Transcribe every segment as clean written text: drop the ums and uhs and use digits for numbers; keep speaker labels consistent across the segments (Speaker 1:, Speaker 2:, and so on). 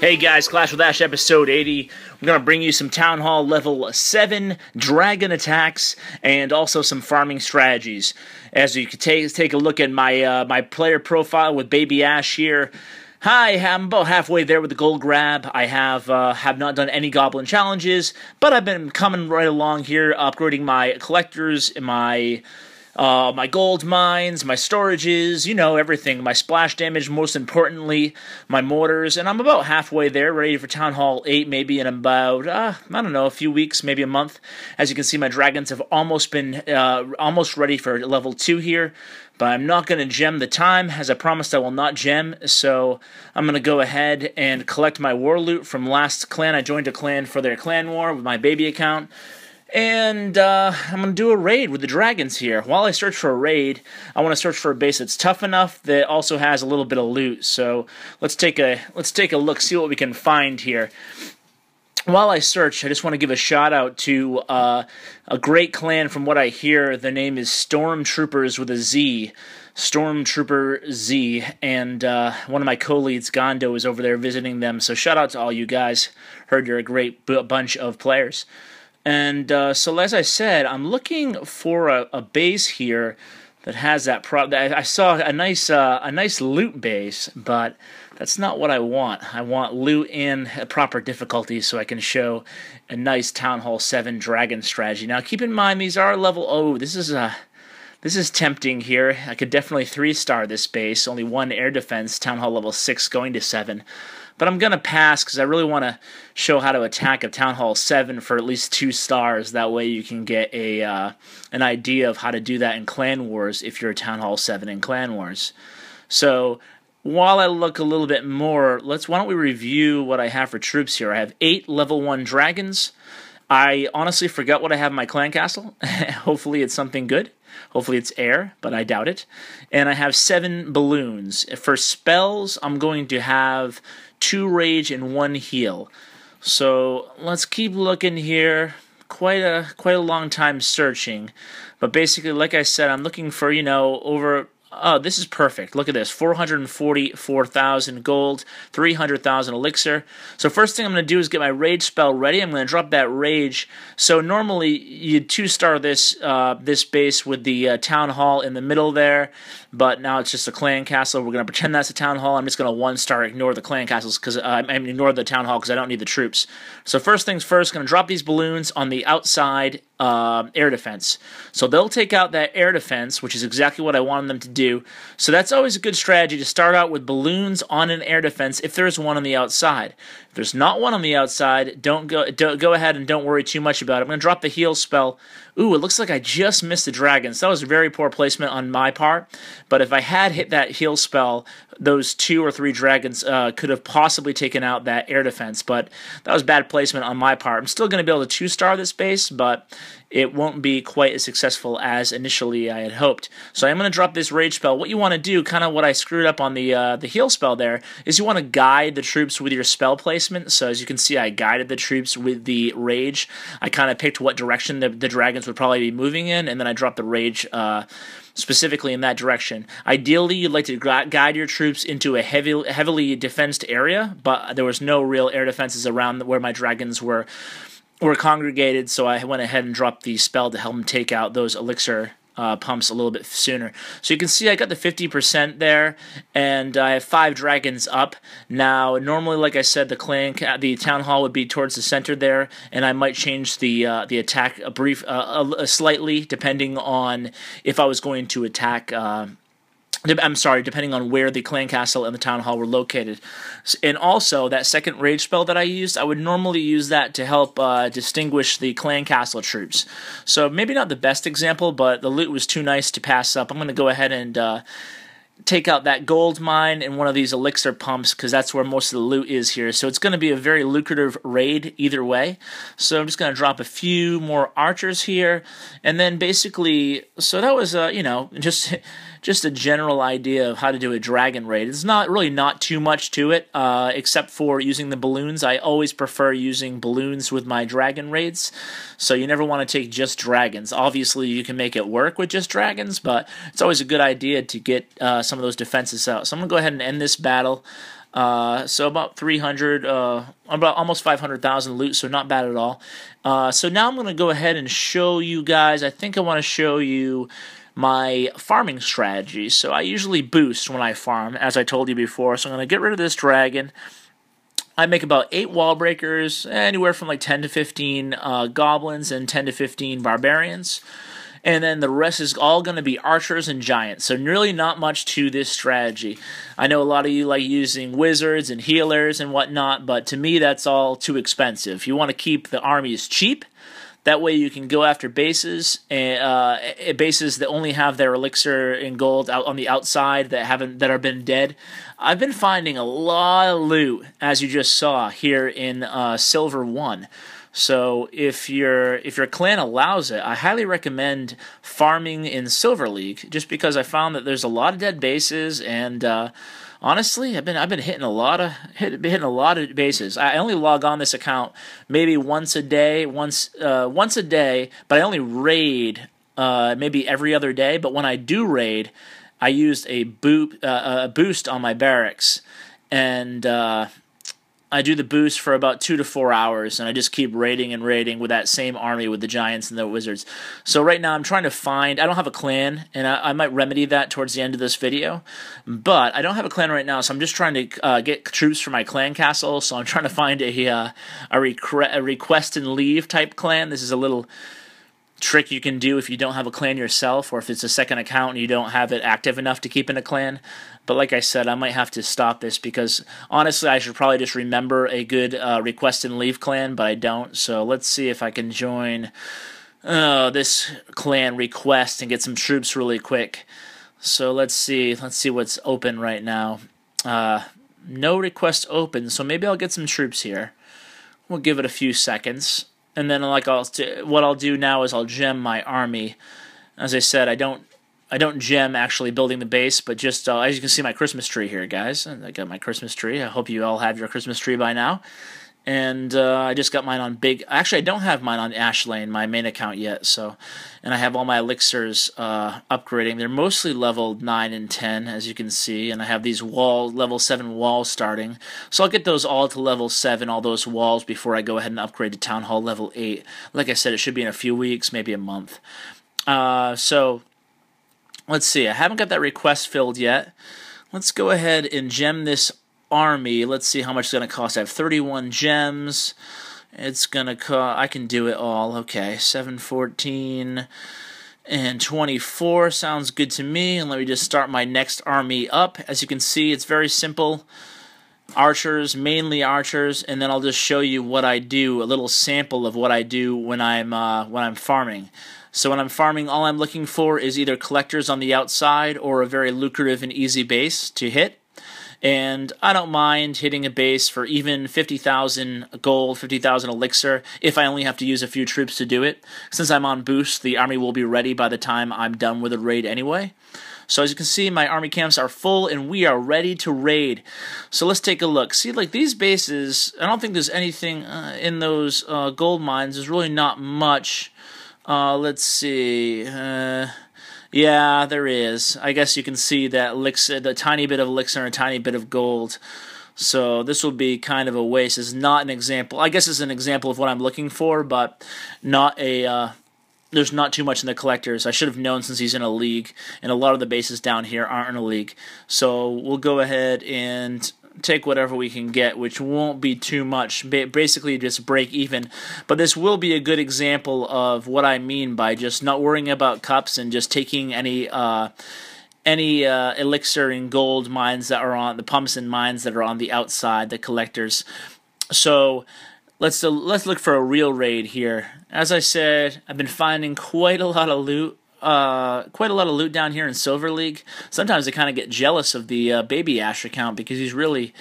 Speaker 1: Hey guys, Clash with Ash episode 80. I'm going to bring you some Town Hall level 7 dragon attacks and also some farming strategies. As you can take a look at my my player profile with Baby Ash here. Hi, I'm about halfway there with the gold grab. I have not done any goblin challenges, but I've been coming right along here, upgrading my collectors, my gold mines, my storages, you know, everything. My splash damage, most importantly, my mortars, and I'm about halfway there, ready for Town Hall 8, maybe in about, I don't know, a few weeks, maybe a month. As you can see, my dragons have almost been, almost ready for level 2 here, but I'm not going to gem the time. As I promised, I will not gem, so I'm going to go ahead and collect my war loot from last clan. I joined a clan for their clan war with my baby account. And I'm going to do a raid with the dragons here. While I search for a raid, I want to search for a base that's tough enough that also has a little bit of loot. So let's take a look, see what we can find here. While I search, I just want to give a shout out to a great clan from what I hear. Their name is Stormtroopers with a Z. Stormtrooper Z, and one of my co-leads, Gondo, is over there visiting them. So shout out to all you guys. Heard you're a great bunch of players. And so, as I said, I'm looking for a base here that has that I saw a nice loot base, but that's not what I want. I want loot in a proper difficulty so I can show a nice Town Hall 7 dragon strategy. Now, keep in mind these are level. Oh, this is tempting here. I could definitely 3-star this base. Only 1 air defense. Town Hall level 6 going to 7. But I'm going to pass because I really want to show how to attack a Town Hall 7 for at least 2 stars. That way you can get an idea of how to do that in Clan Wars if you're a Town Hall 7 in Clan Wars. So while I look a little bit more, why don't we review what I have for troops here. I have 8 level 1 dragons. I honestly forgot what I have in my clan castle. Hopefully it's something good. Hopefully it's air, but I doubt it. And I have 7 balloons. For spells, I'm going to have 2 rage and 1 heal. So let's keep looking here. Quite a long time searching. But basically, like I said, I'm looking for, you know, over... Oh, this is perfect. Look at this. 444,000 gold, 300,000 elixir. So first thing I'm going to do is get my rage spell ready. I'm going to drop that rage. So normally you'd 2-star this this base with the town hall in the middle there, but now it's just a clan castle. We're going to pretend that's a town hall. I'm just going to 1-star ignore the clan castles because ignore the town hall because I don't need the troops. So first things first, going to drop these balloons on the outside air defense. So they'll take out that air defense, which is exactly what I wanted them to do. So that's always a good strategy to start out with balloons on an air defense if there's one on the outside. If there's not one on the outside, don't go ahead and don't worry too much about it. I'm going to drop the heal spell. Ooh, it looks like I just missed the dragons. That was a very poor placement on my part. But if I had hit that heal spell, those 2 or 3 dragons could have possibly taken out that air defense. But that was bad placement on my part. I'm still going to be able to 2-star this base, but it won't be quite as successful as initially I had hoped. So I'm going to drop this rage spell. What you want to do, kind of what I screwed up on the heal spell there, is you want to guide the troops with your spell placement. So as you can see, I guided the troops with the rage. I kind of picked what direction the dragons would probably be moving in, and then I dropped the rage specifically in that direction. Ideally, you'd like to guide your troops into a heavily defensed area, but there was no real air defenses around where my dragons were congregated, so I went ahead and dropped the spell to help them take out those elixir pumps a little bit sooner. So you can see I got the 50% there, and I have 5 dragons up. Now, normally, like I said, the town hall would be towards the center there, and I might change the attack slightly depending on if I was going to attack. I'm sorry, depending on where the clan castle and the town hall were located. And also, that second rage spell that I used, I would normally use that to help distinguish the clan castle troops. So maybe not the best example, but the loot was too nice to pass up. I'm going to go ahead and take out that gold mine and one of these elixir pumps because that's where most of the loot is here. So it's going to be a very lucrative raid either way. So I'm just going to drop a few more archers here. And then basically, so that was, you know, just a general idea of how to do a dragon raid. It's not too much to it, except for using the balloons. I always prefer using balloons with my dragon raids, so you never want to take just dragons. Obviously, you can make it work with just dragons, but it's always a good idea to get some of those defenses out. So I'm going to go ahead and end this battle. So about 300, about almost 500,000 loot, so not bad at all. So now I'm going to go ahead and show you guys, I think I want to show you my farming strategy. So I usually boost when I farm, as I told you before, so I'm going to get rid of this dragon. I make about 8 wall breakers, anywhere from like 10 to 15 goblins and 10 to 15 barbarians. And then the rest is all going to be archers and giants. So really not much to this strategy. I know a lot of you like using wizards and healers and whatnot, but to me that's all too expensive. You want to keep the armies cheap. That way you can go after bases and bases that only have their elixir and gold out on the outside that have been dead. I've been finding a lot of loot, as you just saw here in Silver 1. So if your clan allows it, I highly recommend farming in Silver League, just because I found that there's a lot of dead bases, and honestly, I've been hitting a lot of bases. I only log on this account maybe once a day, but I only raid maybe every other day. But when I do raid, I used a boost on my barracks, and I do the boost for about 2 to 4 hours, and I just keep raiding and raiding with that same army with the giants and the wizards. So right now I'm trying to find, I don't have a clan, and I might remedy that towards the end of this video, but I don't have a clan right now, so I'm just trying to get troops for my clan castle. So I'm trying to find a request and leave type clan. This is a little trick you can do if you don't have a clan yourself, or if it's a second account and you don't have it active enough to keep in a clan. But like I said, I might have to stop this, because honestly I should probably just remember a good request and leave clan, but I don't. So let's see if I can join this clan request and get some troops really quick. So let's see what's open right now. No request open, so maybe I'll get some troops here. We'll give it a few seconds. And then what I'll do now is I'll gem my army. As I said, I don't gem actually building the base, but just as you can see my Christmas tree here, guys. I got my Christmas tree. I hope you all have your Christmas tree by now. And I just got mine on big. Actually, I don't have mine on Ashlane, my main account yet. So, and I have all my elixirs upgrading. They're mostly level 9 and 10, as you can see. And I have these level 7 walls starting. So I'll get those all to level 7, all those walls, before I go ahead and upgrade to Town Hall level 8. Like I said, it should be in a few weeks, maybe a month. So let's see. I haven't got that request filled yet. Let's go ahead and gem this army. Let's see how much it's going to cost. I have 31 gems. It's going to cost, I can do it all. Okay, 714 and 24 sounds good to me. And let me just start my next army up. As you can see, it's very simple. Archers, mainly archers, and then I'll just show you what I do, a little sample of what I do when I'm farming. So when I'm farming, all I'm looking for is either collectors on the outside or a very lucrative and easy base to hit. And I don't mind hitting a base for even 50,000 gold, 50,000 elixir, if I only have to use a few troops to do it. Since I'm on boost, the army will be ready by the time I'm done with the raid anyway. So as you can see, my army camps are full, and we are ready to raid. So let's take a look. See, like these bases, I don't think there's anything in those gold mines. There's really not much. Let's see. Yeah, there is. I guess you can see that elixir, the tiny bit of elixir and a tiny bit of gold. So this will be kind of a waste. It's not an example. I guess it's an example of what I'm looking for, but not a. There's not too much in the collectors. I should have known, since he's in a league, and a lot of the bases down here aren't in a league. So we'll go ahead and take whatever we can get, which won't be too much, basically just break even. But this will be a good example of what I mean by just not worrying about cups and just taking any elixir and gold mines that are on the pumps and mines that are on the outside, the collectors. So let's look for a real raid here. As I said, I've been finding quite a lot of loot. Down here in Silver League. Sometimes I kind of get jealous of the Baby Ash account, because he's really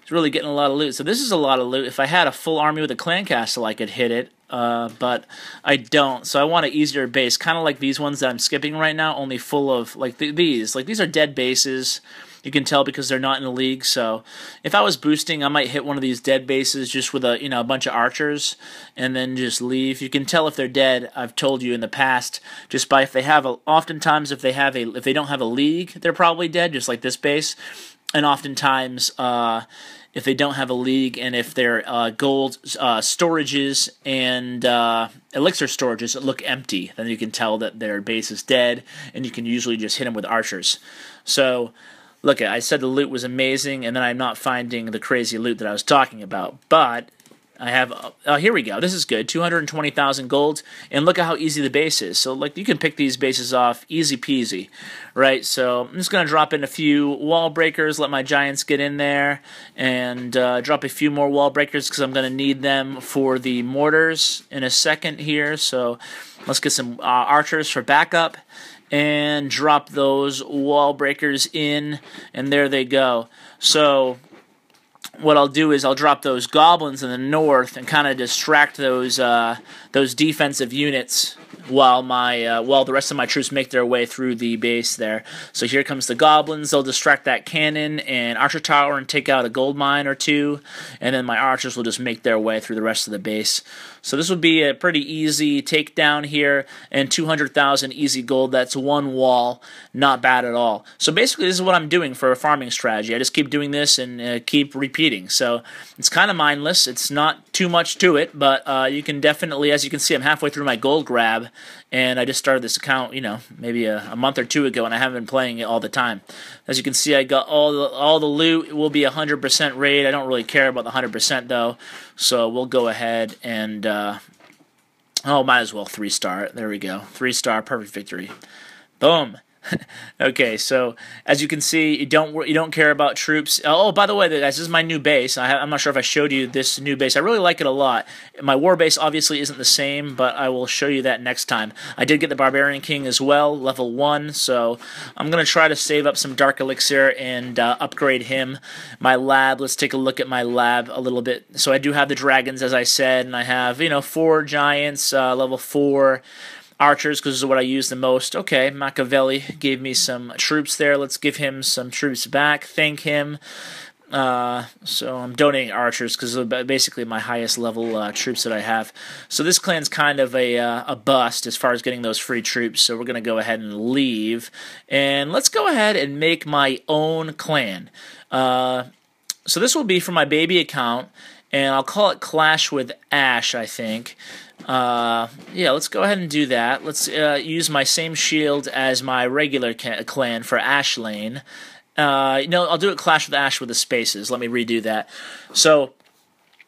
Speaker 1: getting a lot of loot. So this is a lot of loot. If I had a full army with a clan castle, I could hit it, but I don't. So I want an easier base, kind of like these ones that I'm skipping right now, only full of like these. Like these are dead bases. You can tell because they're not in the league. So if I was boosting, I might hit one of these dead bases just with a bunch of archers, and then just leave. You can tell if they're dead. I've told you in the past, just by if they have oftentimes if they don't have a league, they're probably dead, just like this base. and oftentimes, if they don't have a league and if their gold storages and elixir storages look empty, then you can tell that their base is dead, and you can usually just hit them with archers. So, look, I said the loot was amazing, and then I'm not finding the crazy loot that I was talking about, but I have, here we go, this is good, 220,000 gold, and look at how easy the base is. So, like, you can pick these bases off easy peasy, right? So, I'm just going to drop in a few wall breakers, let my giants get in there, and drop a few more wall breakers, because I'm going to need them for the mortars in a second here. So, let's get some archers for backup, and drop those wall breakers in, and there they go. So, what I'll do is I'll drop those goblins in the north and kind of distract those defensive units while the rest of my troops make their way through the base there. So here comes the goblins. They'll distract that cannon and archer tower and take out a gold mine or two, and then my archers will just make their way through the rest of the base. So this would be a pretty easy takedown here, and 200,000 easy gold. That's one wall, not bad at all. So basically this is what I'm doing for a farming strategy. I just keep doing this and keep repeating. So it's kind of mindless. It's not too much to it, but you can definitely, as you can see, I'm halfway through my gold grab, and I just started this account, you know, maybe a month or two ago, and I haven't been playing it all the time. As you can see, I got all the loot. It will be 100% raid. I don't really care about the 100% though, so we'll go ahead and oh, might as well 3-star. There we go, 3-star, perfect victory. Boom. Okay, so as you can see, you don't care about troops. Oh, by the way, guys, this is my new base. I'm not sure if I showed you this new base. I really like it a lot. My war base obviously isn't the same, but I will show you that next time. I did get the Barbarian King as well, level 1, so I'm going to try to save up some Dark Elixir and upgrade him. My lab, let's take a look at my lab a little bit. So I do have the dragons, as I said, and I have, 4 giants, level 4. Archers, because this is what I use the most. Okay, Machiavelli gave me some troops there. Let's give him some troops back. Thank him. So I'm donating archers because they're basically my highest level troops that I have. So this clan's kind of a bust as far as getting those free troops. So we're going to go ahead and leave. And let's go ahead and make my own clan. So this will be for my baby account. And I'll call it Clash with Ash, I think. Yeah, let's go ahead and do that. Let's use my same shield as my regular clan for Ash Lane. No, I'll do it Clash with Ash with the spaces. Let me redo that. So,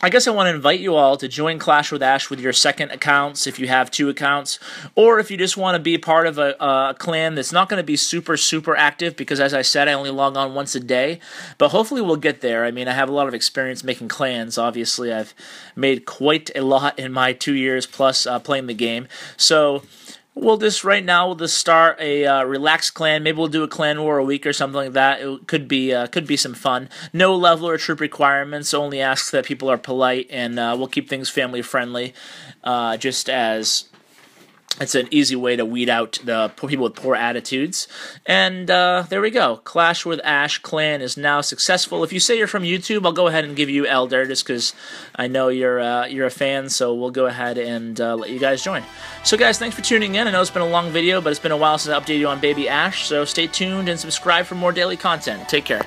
Speaker 1: I guess I want to invite you all to join Clash with Ash with your second accounts if you have 2 accounts, or if you just want to be part of a clan that's not going to be super active, because as I said, I only log on once a day, but hopefully we'll get there. I mean, I have a lot of experience making clans. Obviously, I've made quite a lot in my 2 years plus playing the game, so we'll just, right now, we'll just start a relaxed clan. Maybe we'll do a clan war a week or something like that. It could be some fun. No level or troop requirements. Only asks that people are polite, and we'll keep things family friendly. Just as it's an easy way to weed out the people with poor attitudes. And there we go. Clash with Ash clan is now successful. If you say you're from YouTube, I'll go ahead and give you Elder, just because I know you're a fan, so we'll go ahead and let you guys join. So guys, thanks for tuning in. I know it's been a long video, but it's been a while since I updated you on Baby Ash, so stay tuned and subscribe for more daily content. Take care.